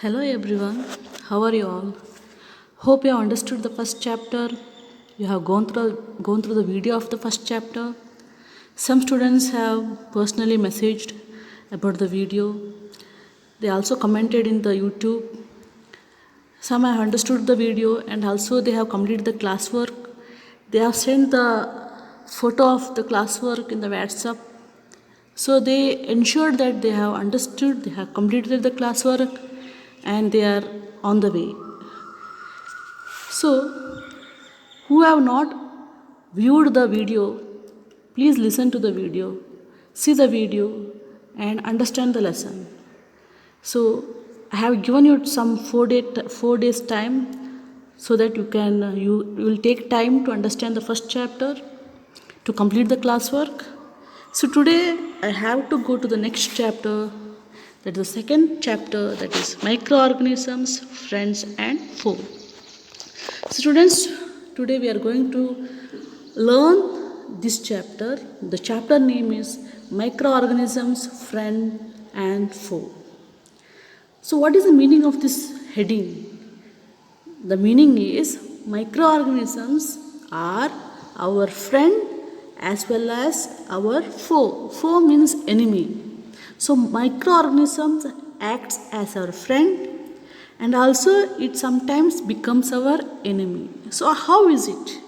Hello everyone, how are you all? Hope you have understood the first chapter. You have gone through the video of the first chapter. Some students have personally messaged about the video. They also commented in the YouTube. Some have understood the video and also they have completed the classwork. They have sent the photo of the classwork in the WhatsApp. So they ensured that they have understood, they have completed the classwork and they are on the way. So, who have not viewed the video, please listen to the video, see the video, and understand the lesson. So, I have given you some 4 days time so that you will take time to understand the first chapter, to complete the classwork. So today I have to go to the next chapter, that is the second chapter, that is microorganisms, friends and foe. So students, today we are going to learn this chapter. The chapter name is microorganisms, friend and foe. So what is the meaning of this heading? The meaning is microorganisms are our friend as well as our foe. Foe means enemy. So microorganisms acts as our friend and also it sometimes becomes our enemy. So how is it?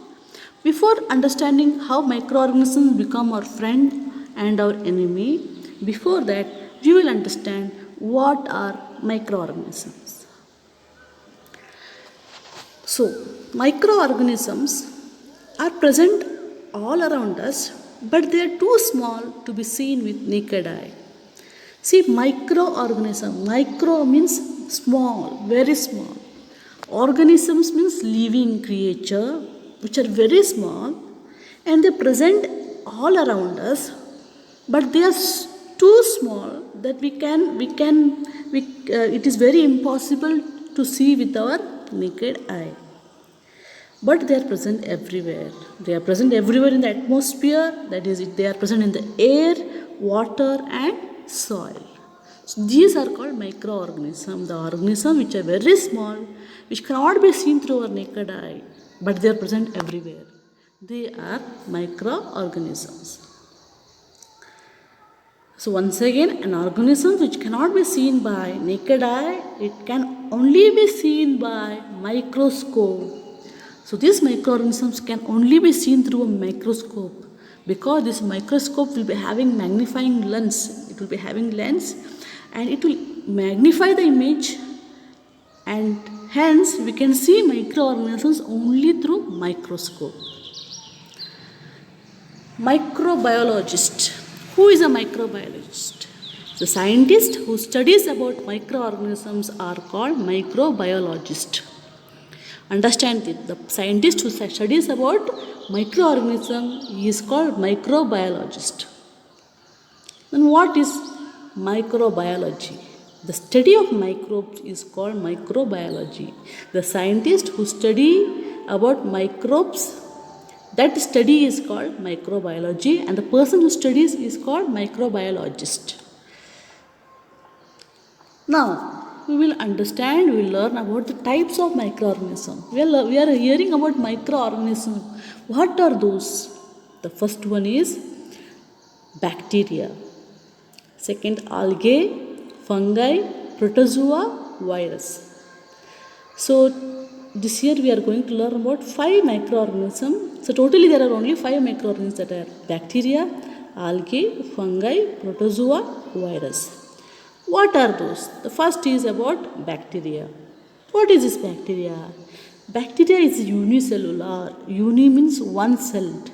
Before understanding how microorganisms become our friend and our enemy, before that we will understand what are microorganisms. So microorganisms are present all around us, but they are too small to be seen with naked eye. See, microorganism, micro means small, very small. Organisms means living creature which are very small and they present all around us, but they are too small that it is very impossible to see with our naked eye. But they are present everywhere. They are present everywhere in the atmosphere, that is, they are present in the air, water, and soil. So these are called microorganisms, the organisms which are very small, which cannot be seen through our naked eye, but they are present everywhere. They are microorganisms. So once again, an organism which cannot be seen by naked eye, it can only be seen by microscope. So these microorganisms can only be seen through a microscope, because this microscope will be having magnifying lens. It will be having lens and it will magnify the image, and hence we can see microorganisms only through microscope. Microbiologist. Who is a microbiologist? The scientist who studies about microorganisms are called microbiologist. Understand it. The scientist who studies about microorganism is called microbiologist. Then what is microbiology? The study of microbes is called microbiology. The scientist who study about microbes, that study is called microbiology, and the person who studies is called microbiologist. Now, we will learn about the types of microorganisms. We are hearing about microorganisms. What are those? The first one is bacteria. Second, algae, fungi, protozoa, virus. So this year we are going to learn about 5 microorganisms. So totally there are only 5 microorganisms, that are bacteria, algae, fungi, protozoa, virus. What are those? The first is about bacteria. What is this bacteria? Bacteria is unicellular. Uni means one-celled.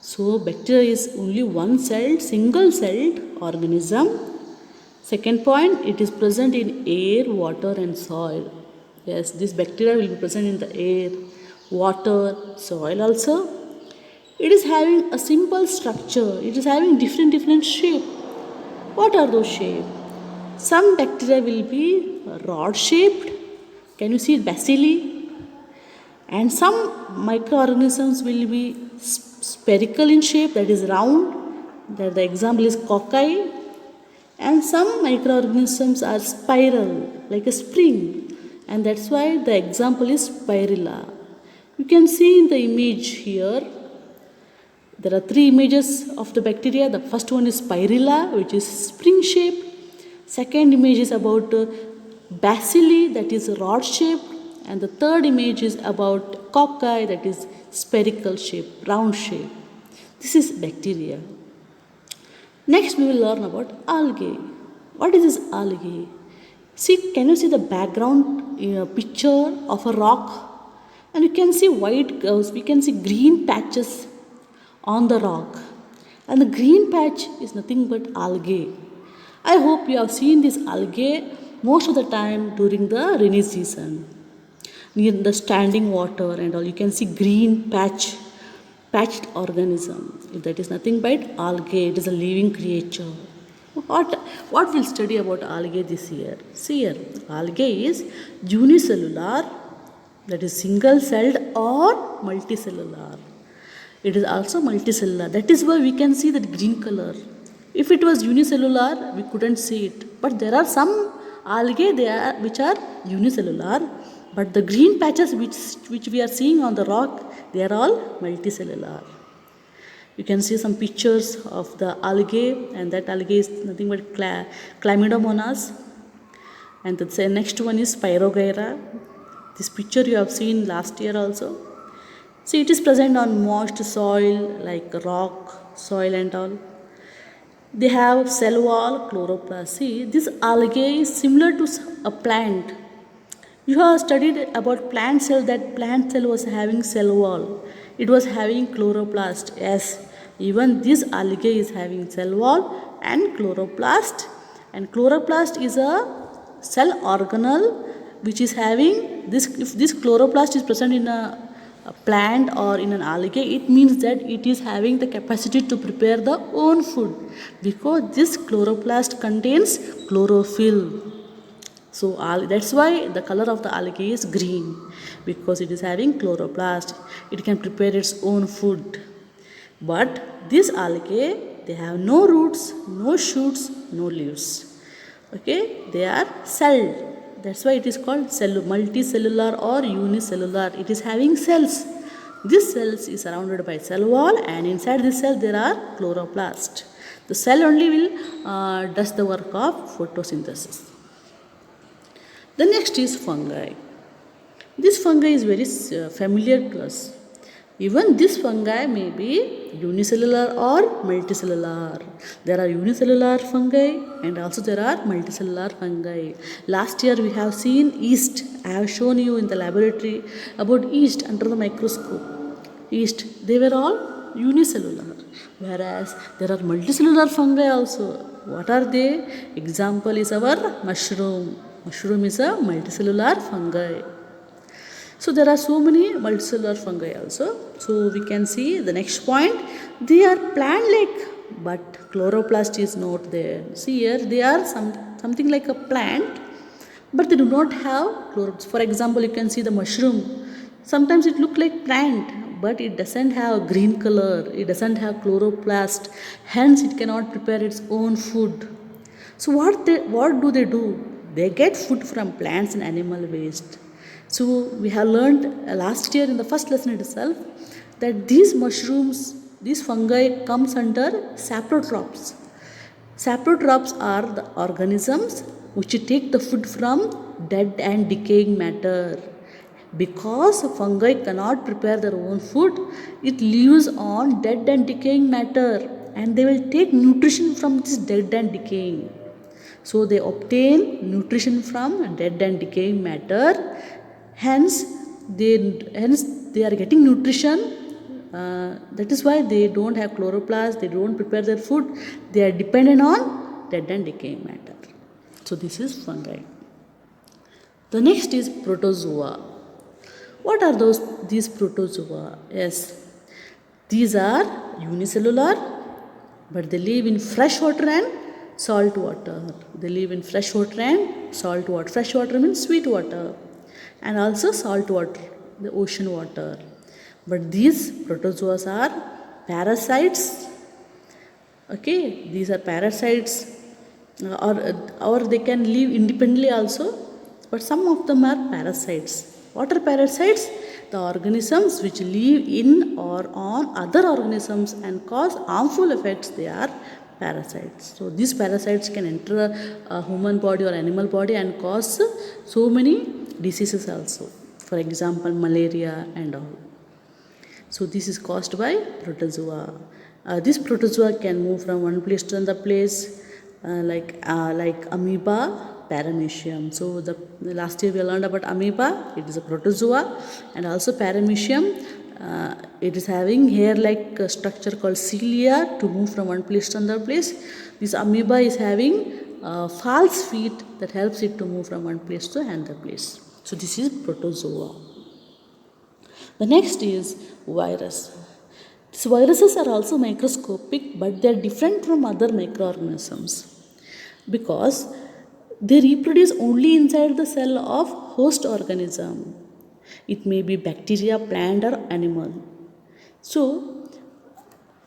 So bacteria is only one-celled, single-celled organism. Second point, it is present in air, water and soil. Yes, this bacteria will be present in the air, water, soil also. It is having a simple structure. It is having different shape. What are those shapes? Some bacteria will be rod shaped. Can you see bacilli? And some microorganisms will be spherical in shape, that is round. The example is cocci. And some microorganisms are spiral. like a spring, and that's why the example is spirilla. You can see in the image here, there are three images of the bacteria. The first one is spirilla, which is spring shape. Second image is about bacilli, that is rod shape. And the third image is about cocci, that is spherical shape, round shape. This is bacteria. Next, we will learn about algae. What is this algae? See, can you see the background picture of a rock? And you can see white curves, we can see green patches on the rock. And the green patch is nothing but algae. I hope you have seen this algae most of the time during the rainy season. Near the standing water and all, you can see green patched organism. That is nothing but algae. It is a living creature. What we'll study about algae this year? See here, algae is unicellular, that is single celled or multicellular. It is also multicellular. That is why we can see that green color. If it was unicellular, we couldn't see it. But there are some algae there which are unicellular. But the green patches which we are seeing on the rock, they are all multicellular. You can see some pictures of the algae, and that algae is nothing but Chlamydomonas. And the next one is Spirogyra. This picture you have seen last year also. See, it is present on moist soil like rock, soil and all. They have cell wall, chloroplast. See, this algae is similar to a plant. You have studied about plant cell, that plant cell was having cell wall. It was having chloroplast. Yes, even this algae is having cell wall and chloroplast. And chloroplast is a cell organelle which is having this. If this chloroplast is present in a plant or in an algae, it means that it is having the capacity to prepare the own food, because this chloroplast contains chlorophyll. So that's why the color of the algae is green, because it is having chloroplast. It can prepare its own food. But this algae, they have no roots, no shoots, no leaves. Okay, they are celled. That's why it is called multicellular or unicellular. It is having cells. This cells is surrounded by cell wall, and inside this cell there are chloroplast. The cell only will does the work of photosynthesis. The next is fungi. This fungi is very familiar to us. Even this fungi may be unicellular or multicellular. There are unicellular fungi and also there are multicellular fungi. Last year we have seen yeast. I have shown you in the laboratory about yeast under the microscope. Yeast, they were all unicellular. Whereas there are multicellular fungi also. What are they? Example is our mushroom. Mushroom is a multicellular fungi. So there are so many multicellular fungi also. So we can see the next point. They are plant-like, but chloroplast is not there. See here, they are something like a plant, but they do not have chloroplast. For example, you can see the mushroom. Sometimes it looks like plant, but it doesn't have green color. It doesn't have chloroplast. Hence, it cannot prepare its own food. So what do they do? They get food from plants and animal waste. So we have learned last year in the first lesson itself that these mushrooms, these fungi comes under saprotrophs. Saprotrophs are the organisms which take the food from dead and decaying matter. Because fungi cannot prepare their own food, it lives on dead and decaying matter, and they will take nutrition from this dead and decaying. So they obtain nutrition from dead and decaying matter. Hence they are getting nutrition. That is why they don't have chloroplast. They don't prepare their food. They are dependent on dead and decaying matter. So this is fungi. The next is protozoa. What are these protozoa? Yes, these are unicellular, but they live in fresh water and salt water. They live in fresh water and salt water. Fresh water means sweet water, and also salt water, the ocean water. But these protozoas are parasites. Okay, these are parasites, or they can live independently also. but some of them are parasites. What are parasites? The organisms which live in or on other organisms and cause harmful effects, they are parasites. So these parasites can enter a human body or animal body and cause so many diseases also. For example, malaria and all. So this is caused by protozoa. This protozoa can move from one place to another place, like amoeba, paramecium. So the last year we learned about amoeba. It is a protozoa, and also paramecium. It is having hair-like structure called cilia to move from one place to another place. This amoeba is having false feet that helps it to move from one place to another place. So this is protozoa. The next is virus. These viruses are also microscopic, but they are different from other microorganisms because they reproduce only inside the cell of host organism. It may be bacteria, plant or animal. So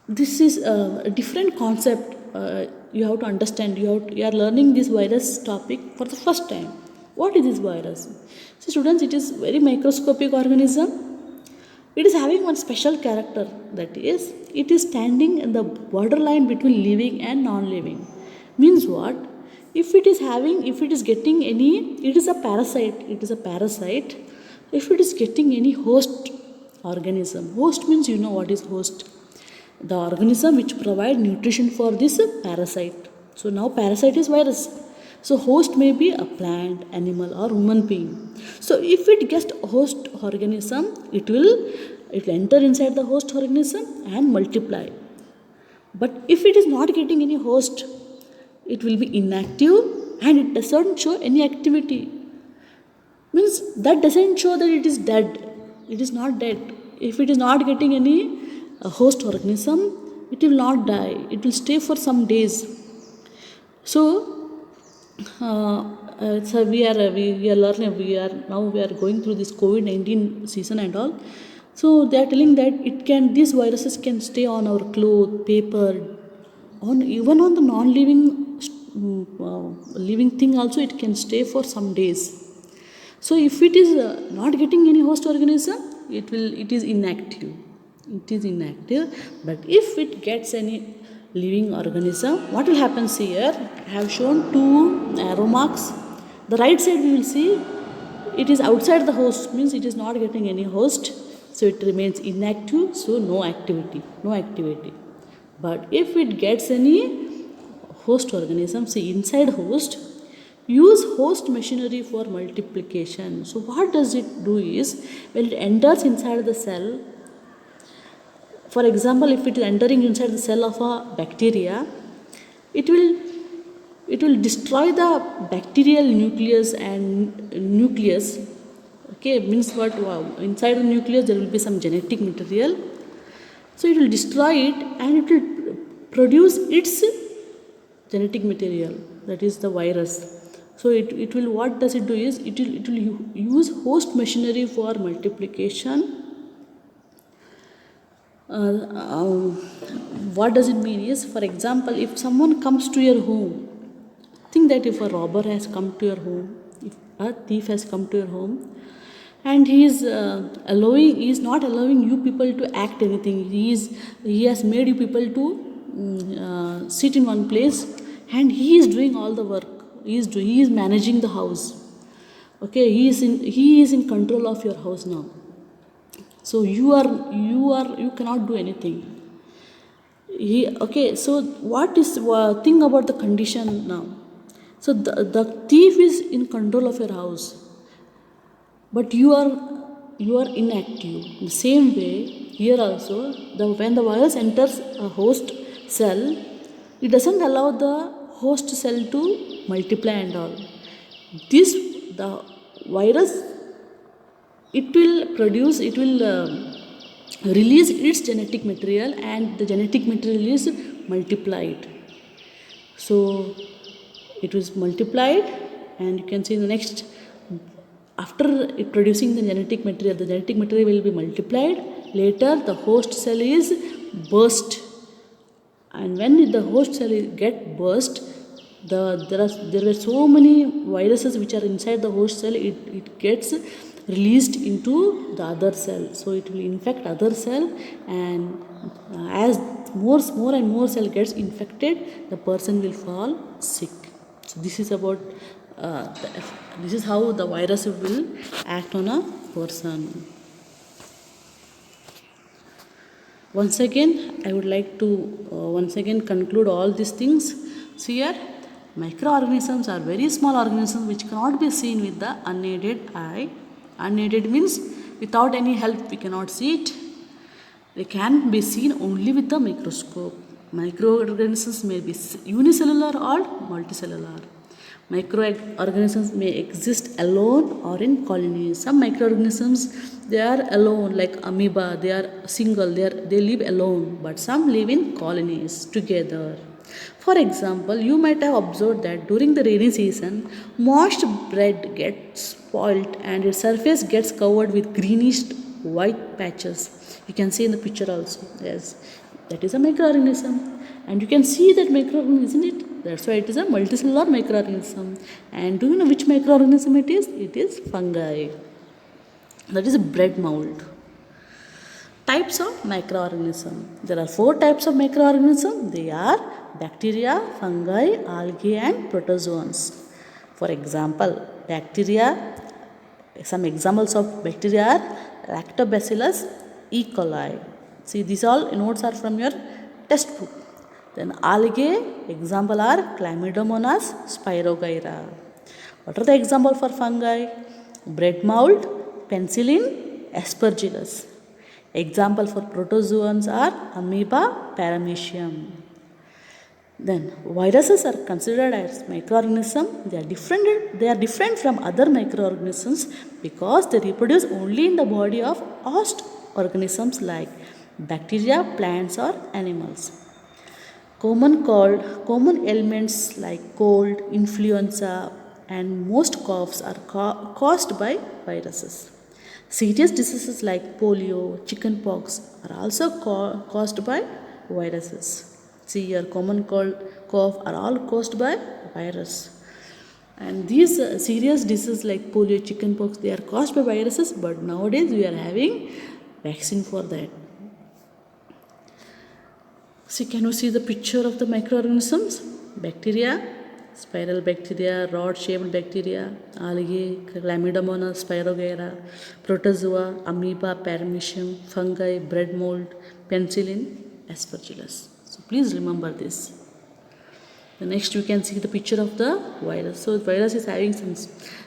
this is a different concept. You have to understand. You are learning this virus topic for the first time. What is this virus? So students, it is very microscopic organism. It is having one special character, that is, it is standing in the borderline between living and non-living. Means what? If it is getting any, it is a parasite. If it is getting any host organism, host means you know what is host. The organism which provide nutrition for this parasite. So now parasite is virus. So host may be a plant, animal or human being. So if it gets host organism, it will enter inside the host organism and multiply. But if it is not getting any host, it will be inactive and it doesn't show any activity. Means that doesn't show that it is dead. It is not dead. If it is not getting any host organism, it will not die. It will stay for some days. So we are learning. We are going through this COVID-19 season and all. So they are telling that these viruses can stay on our clothes, paper, even on the non-living living thing also. It can stay for some days. So if it is not getting any host organism, it is inactive. It is inactive. But if it gets any living organism, what will happen here? I have shown two arrow marks. The right side we will see it is outside the host, means it is not getting any host, so it remains inactive, so no activity. But if it gets any host organism, see inside host, use host machinery for multiplication. So what does it do is, when it enters inside the cell, for example, if it is entering inside the cell of a bacteria, it will destroy the bacterial nucleus. Okay, means what? Inside the nucleus there will be some genetic material. So it will destroy it and it will produce its genetic material, that is the virus. So it will, what does it do is, it will use host machinery for multiplication. What does it mean is, for example, if someone comes to your home, think that if a robber has come to your home, if a thief has come to your home, and he is not allowing you people to act anything. He has made you people to sit in one place, and he is doing all the work. He is managing the house. Okay, he is in control of your house now. So you cannot do anything. Okay, so what is thing about the condition now? So the thief is in control of your house, but you are inactive. In the same way, here also, when the virus enters a host cell, it doesn't allow the host cell to multiply and all. The virus, it will release its genetic material, and the genetic material is multiplied. So it was multiplied, and you can see in the next, after it producing the genetic material will be multiplied. Later the host cell is burst, and when the host cell get burst, There were so many viruses which are inside the host cell. It gets released into the other cell, so it will infect other cell, and as more and more cell gets infected, the person will fall sick. So this is about this is how the virus will act on a person. Once again, I would like to once again conclude all these things. See here, microorganisms are very small organisms which cannot be seen with the unaided eye. Unaided means without any help we cannot see it. They can be seen only with the microscope. Microorganisms may be unicellular or multicellular. Microorganisms may exist alone or in colonies. Some microorganisms they are alone, like amoeba. They are single. They live alone. But some live in colonies together. For example, you might have observed that during the rainy season, moist bread gets spoilt and its surface gets covered with greenish white patches. You can see in the picture also. Yes, that is a microorganism. And you can see that microorganism, isn't it? That's why it is a multicellular microorganism. And do you know which microorganism it is? It is fungi. That is a bread mold. Types of microorganism. There are 4 types of microorganism. They are bacteria, fungi, algae and protozoans. For example, bacteria, some examples of bacteria are Lactobacillus E. coli. See, these all notes are from your textbook. Then algae, example are Chlamydomonas spirogyra. What are the example for fungi? Bread mold, Penicillin, Aspergillus. Example for protozoans are Amoeba, Paramecium. Then viruses are considered as microorganisms. They are different from other microorganisms because they reproduce only in the body of host organisms like bacteria, plants or animals. Common ailments like cold, influenza and most coughs are caused by viruses. Serious diseases like polio, chickenpox are also caused by viruses. See here, common cold, cough are all caused by virus. And these serious diseases like polio, chickenpox, they are caused by viruses, but nowadays we are having vaccine for that. See, can you see the picture of the microorganisms? Bacteria, spiral bacteria, rod-shaped bacteria, algae, Chlamydomonas spirogyra, protozoa, amoeba, paramecium, fungi, bread mold, penicillin, aspergillus. So please remember this. The next you can see the picture of the virus. So the virus is having some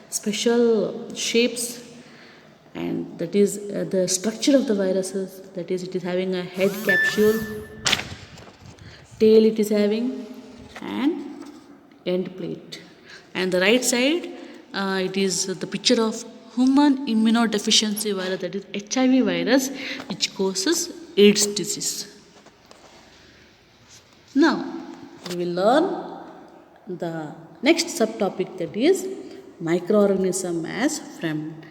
special shapes, and that is the structure of the viruses. That is, it is having a head capsule, tail it is having, and end plate. And the right side, it is the picture of human immunodeficiency virus, that is HIV virus, which causes AIDS disease. Now we will learn the next subtopic, that is microorganism as friend.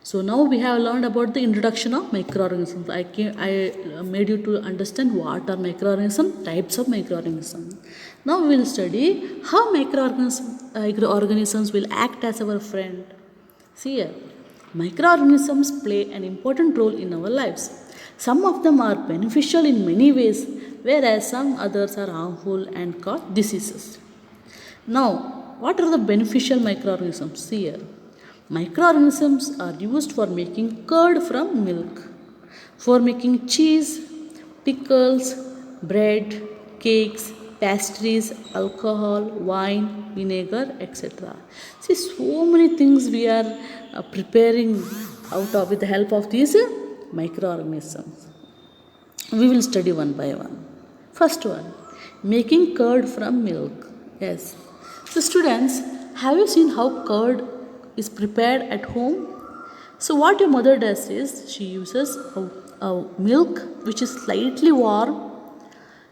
So now we have learned about the introduction of microorganisms. I made you to understand what are microorganisms, types of microorganisms. Now we will study how microorganisms will act as our friend. See here, microorganisms play an important role in our lives. Some of them are beneficial in many ways, whereas some others are harmful and cause diseases. Now, what are the beneficial microorganisms? See here. Microorganisms are used for making curd from milk, for making cheese, pickles, bread, cakes, pastries, alcohol, wine, vinegar, etc. See, so many things we are preparing out of with the help of these microorganisms. We will study one by one. First one, making curd from milk. Yes. So students, have you seen how curd is prepared at home? So what your mother does is she uses a milk which is slightly warm,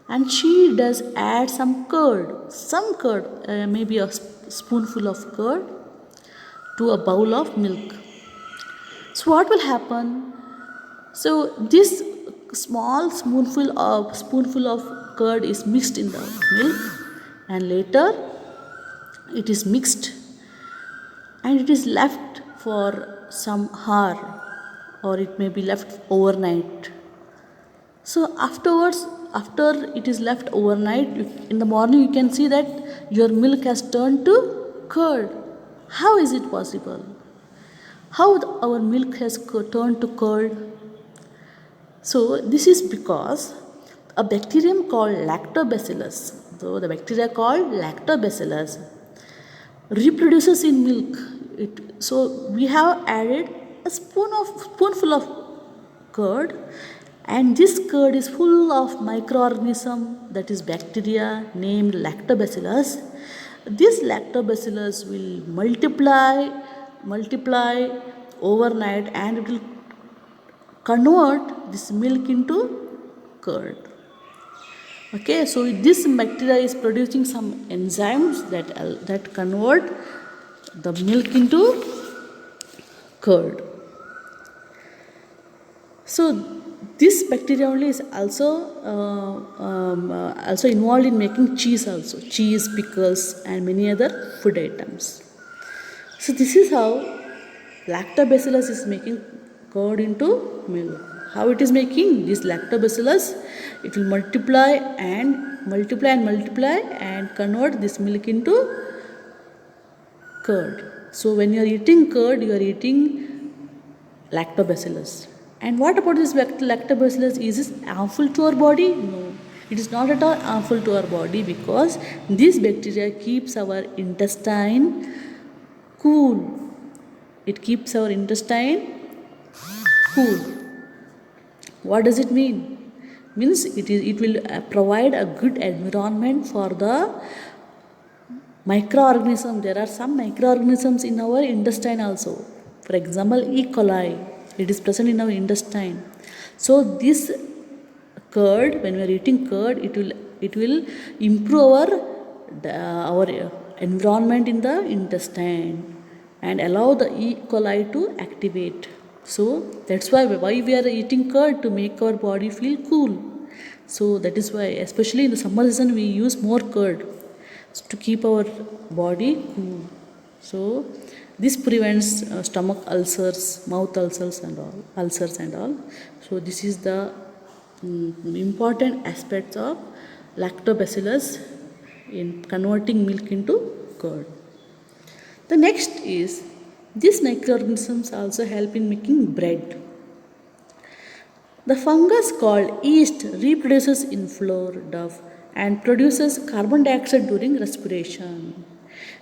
and she does add some curd, maybe a spoonful of curd to a bowl of milk. So what will happen? So this small spoonful of curd is mixed in the milk, and later it is mixed and it is left for some hour, or it may be left overnight. So afterwards, after it is left overnight, in the morning you can see that your milk has turned to curd. How is it possible? How our milk has turned to curd? So this is because a bacterium called lactobacillus, so the bacteria called lactobacillus reproduces in milk. So we have added a spoonful of curd, and this curd is full of microorganism, that is bacteria named lactobacillus. This lactobacillus will multiply overnight, and it will convert this milk into curd. Okay, so this bacteria is producing some enzymes that convert the milk into curd. So this bacteria only is also involved in making cheese, pickles, and many other food items. So this is how lactobacillus is making curd into milk. How it is making this lactobacillus? It will multiply and convert this milk into curd. So when you are eating curd, you are eating lactobacillus. And what about this lactobacillus? Is it harmful to our body? No, it is not at all harmful to our body, because this bacteria keeps our intestine cool. It keeps our intestine cool. What does it mean? Means it will provide a good environment for the microorganism. There are some microorganisms in our intestine also. For example, E. coli. It is present in our intestine. So this curd, when we are eating curd, it will improve our environment in the intestine and allow the E. coli to activate. So that's why we are eating curd, to make our body feel cool. So that is why, especially in the summer season, we use more curd to keep our body cool. So this prevents stomach ulcers, mouth ulcers and all. So this is the important aspects of lactobacillus in converting milk into curd. The next is, these microorganisms also help in making bread. The fungus called yeast reproduces in flour, dough, and produces carbon dioxide during respiration,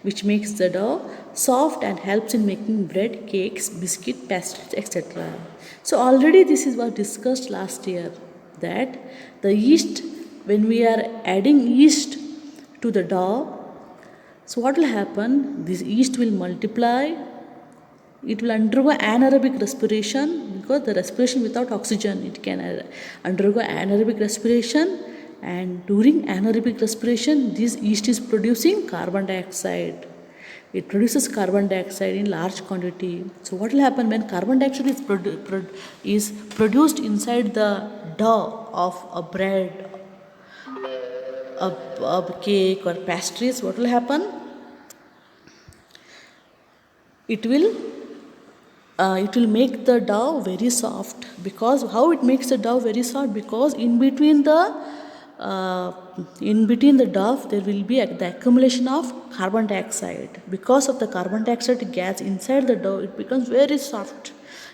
which makes the dough soft and helps in making bread, cakes, biscuit, pastries, etc. So already this is what discussed last year, that the yeast, when we are adding yeast to the dough, so what will happen? This yeast will multiply. It will undergo anaerobic respiration, because the respiration without oxygen, it can undergo anaerobic respiration, and during anaerobic respiration, this yeast is producing carbon dioxide. It produces carbon dioxide in large quantity. So what will happen when carbon dioxide is produced inside the dough of a bread, a cake or pastries? What will happen? It will make the dough very soft. Because how it makes the dough very soft? Because in between the dough there will be the accumulation of carbon dioxide. Because of the carbon dioxide gas inside the dough, it becomes very soft.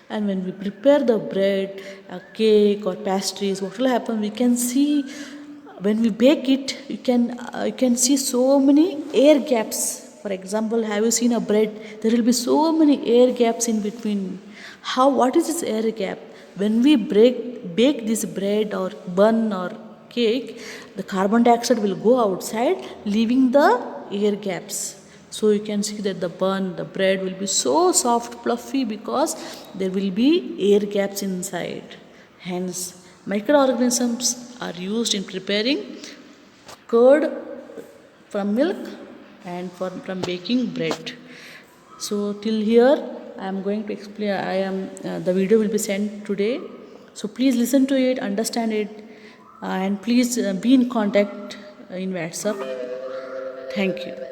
And when we prepare the bread, a cake or pastries, what will happen? We can see, when we bake it, you can see so many air gaps. For example, have you seen a bread? There will be so many air gaps in between. What is this air gap? When we bake this bread or bun or cake, the carbon dioxide will go outside, leaving the air gaps. So you can see that the bread will be so soft, fluffy, because there will be air gaps inside. Hence, microorganisms are used in preparing curd from milk and from baking bread. So till here I am going to explain. The video will be sent today. So please listen to it, understand it, and please be in contact in WhatsApp. Thank you.